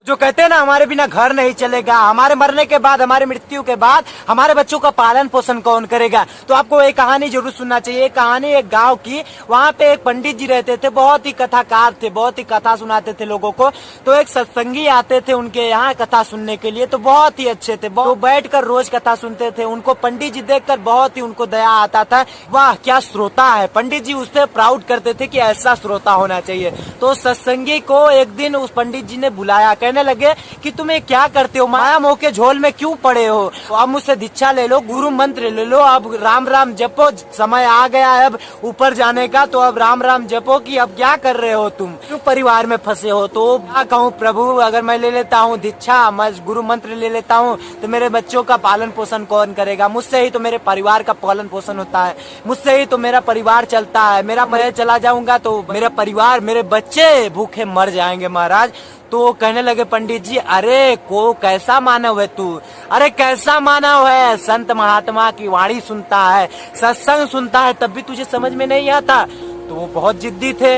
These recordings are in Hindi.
जो कहते हैं ना, हमारे बिना घर नहीं चलेगा, हमारे मरने के बाद, हमारे मृत्यु के बाद हमारे बच्चों का पालन पोषण कौन करेगा। तो आपको एक कहानी जरूर सुनना चाहिए। एक कहानी एक गांव की। वहां पे एक पंडित जी रहते थे, बहुत ही कथाकार थे, बहुत ही कथा सुनाते थे लोगों को। तो एक सत्संगी आते थे उनके यहाँ कथा सुनने के लिए, तो बहुत ही अच्छे थे, वो बैठ कर रोज कथा सुनते थे। उनको पंडित जी देखकर बहुत ही उनको दया आता था, वाह क्या श्रोता है। पंडित जी उस पर प्राउड करते थे कि ऐसा श्रोता होना चाहिए। तो सत्संगी को एक दिन उस पंडित जी ने बुलाया, कहने लगे कि तुम्हें क्या करते हो, माया मोह के झोल में क्यों पड़े हो, तो अब मुझसे दीक्षा ले लो, गुरु मंत्र ले लो, अब राम राम जपो, समय आ गया है अब ऊपर जाने का, तो अब राम राम जपो। कि अब क्या कर रहे हो तुम, क्यों परिवार में फंसे हो। तो क्या कहूँ प्रभु, अगर मैं ले लेता हूँ दीक्षा, मैं गुरु मंत्र ले लेता हूँ, तो मेरे बच्चों का पालन पोषण कौन करेगा। मुझसे ही तो मेरे परिवार का पालन पोषण होता है, मुझसे ही तो मेरा परिवार चलता है। मैं चला जाऊंगा तो मेरा परिवार, मेरे बच्चे भूखे मर जाएंगे महाराज। तो कहने लगे पंडित जी, अरे को कैसा मानव है तू, अरे कैसा मानव है, संत महात्मा की वाणी सुनता है, सत्संग सुनता है, तब भी तुझे समझ में नहीं आता। तो वो बहुत जिद्दी थे।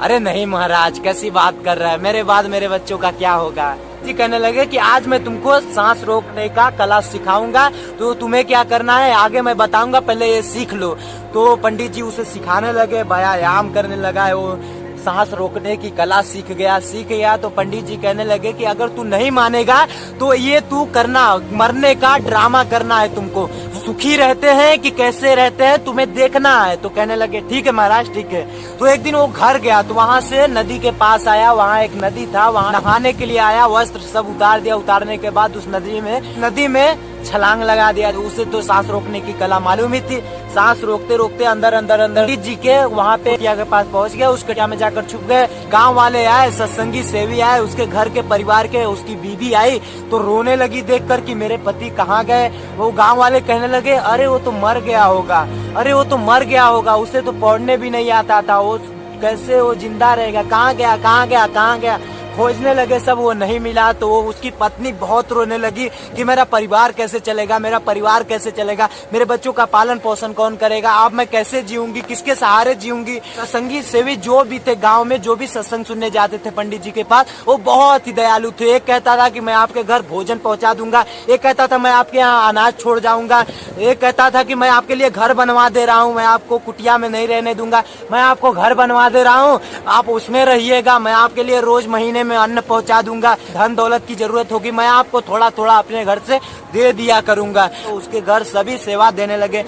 अरे नहीं महाराज, कैसी बात कर रहा है, मेरे बाद मेरे बच्चों का क्या होगा। जी कहने लगे कि आज मैं तुमको सांस रोकने का कला सिखाऊंगा, तो तुम्हें क्या करना है आगे मैं बताऊंगा, पहले ये सीख लो। तो पंडित जी उसे सिखाने लगे, व्यायाम करने लगा है, वो सांस रोकने की कला सीख गया। तो पंडित जी कहने लगे कि अगर तू नहीं मानेगा तो ये तू करना, मरने का ड्रामा करना है तुमको, सुखी रहते हैं कि कैसे रहते हैं तुम्हें देखना है। तो कहने लगे ठीक है महाराज, ठीक है। तो एक दिन वो घर गया, तो वहां से नदी के पास आया, वहां एक नदी था, वहां नहाने के लिए आया, वस्त्र सब उतार दिया, उतारने के बाद उस नदी में छलांग लगा दिया। उसे तो सांस रोकने की कला मालूम ही थी। सांस रोकते रोकते अंदर जी के वहाँ पे कुटिया के पास पहुंच गया, उस कुटिया में जाकर छुप गए। गांव वाले आए, सत्संगी सेवी आए, उसके घर के परिवार के, उसकी बीवी आई, तो रोने लगी देखकर कि मेरे पति कहाँ गए। वो गांव वाले कहने लगे, अरे वो तो मर गया होगा, अरे वो तो मर गया होगा, उसे तो पढ़ने भी नहीं आता था, वो कैसे वो जिंदा रहेगा, कहाँ गया कहाँ गया कहाँ गया। खोजने लगे सब, वो नहीं मिला। तो वो उसकी पत्नी बहुत रोने लगी कि मेरा परिवार कैसे चलेगा, मेरा परिवार कैसे चलेगा, मेरे बच्चों का पालन पोषण कौन करेगा, अब मैं कैसे जीऊंगी, किसके सहारे जीऊंगी। सत्संगी सेवी जो भी थे गांव में, जो भी सत्संग सुनने जाते थे पंडित जी के पास, वो बहुत ही दयालु थे। एक कहता था कि मैं आपके घर भोजन पहुंचा दूंगा, एक कहता था मैं आपके यहाँ अनाज छोड़ जाऊंगा, एक कहता था कि मैं आपके लिए घर बनवा दे रहा हूँ, मैं आपको कुटिया में नहीं रहने दूंगा, मैं आपको घर बनवा दे रहा हूँ, आप उसमें रहिएगा, मैं आपके लिए रोज महीने में अन्न पहुंचा दूंगा, धन दौलत की जरूरत होगी मैं आपको थोड़ा थोड़ा अपने घर से दे दिया करूंगा। तो उसके घर सभी सेवा देने लगे।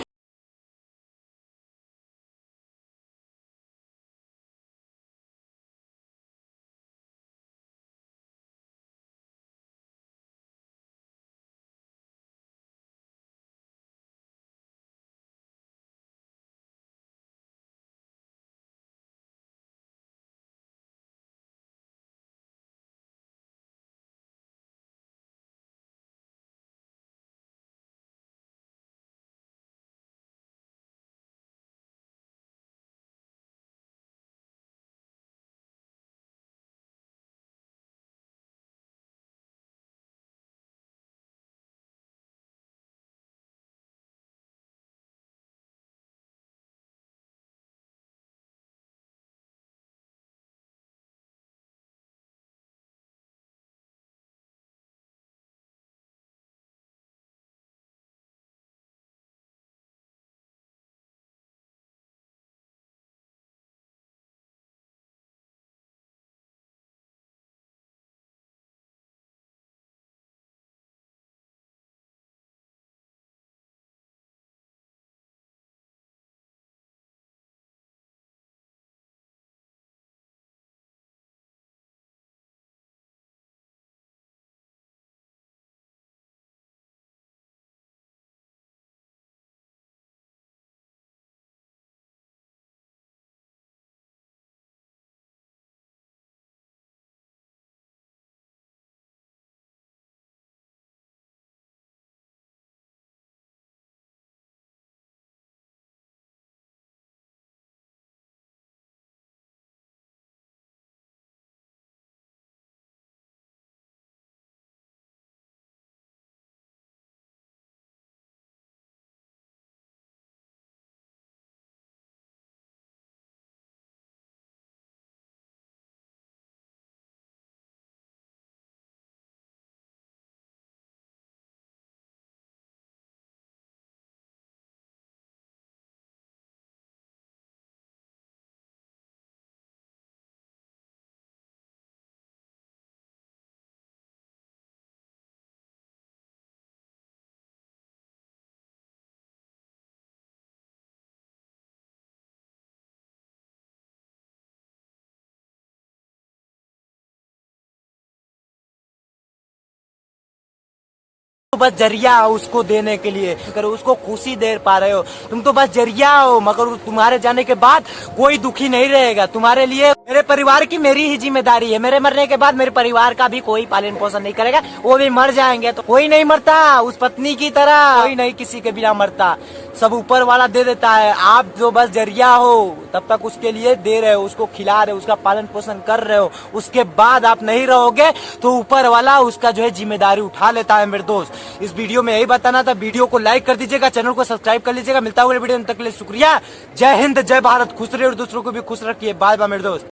तो बस जरिया हो उसको देने के लिए, करो उसको खुशी दे पा रहे हो, तुम तो बस जरिया हो। मगर तुम्हारे जाने के बाद कोई दुखी नहीं रहेगा तुम्हारे लिए। मेरे परिवार की मेरी ही जिम्मेदारी है, मेरे मरने के बाद मेरे परिवार का भी कोई पालन पोषण नहीं करेगा, वो भी मर जाएंगे। तो कोई नहीं मरता उस पत्नी की तरह, कोई नहीं किसी के बिना मरता, सब ऊपर वाला दे देता है। आप जो बस जरिया हो तब तक उसके लिए दे रहे हो, उसको खिला रहे हो, उसका पालन पोषण कर रहे हो, उसके बाद आप नहीं रहोगे तो ऊपर वाला उसका जो है जिम्मेदारी उठा लेता है। मेरे दोस्त इस वीडियो में यही बताना था, वीडियो को लाइक कर दीजिएगा, चैनल को सब्सक्राइब कर लीजिएगा। मिलता होगा वीडियो तक के लिए शुक्रिया। जय हिंद, जय भारत, खुश रहिए और दूसरों को भी खुश रखिए। बाय बाय मेरे दोस्त।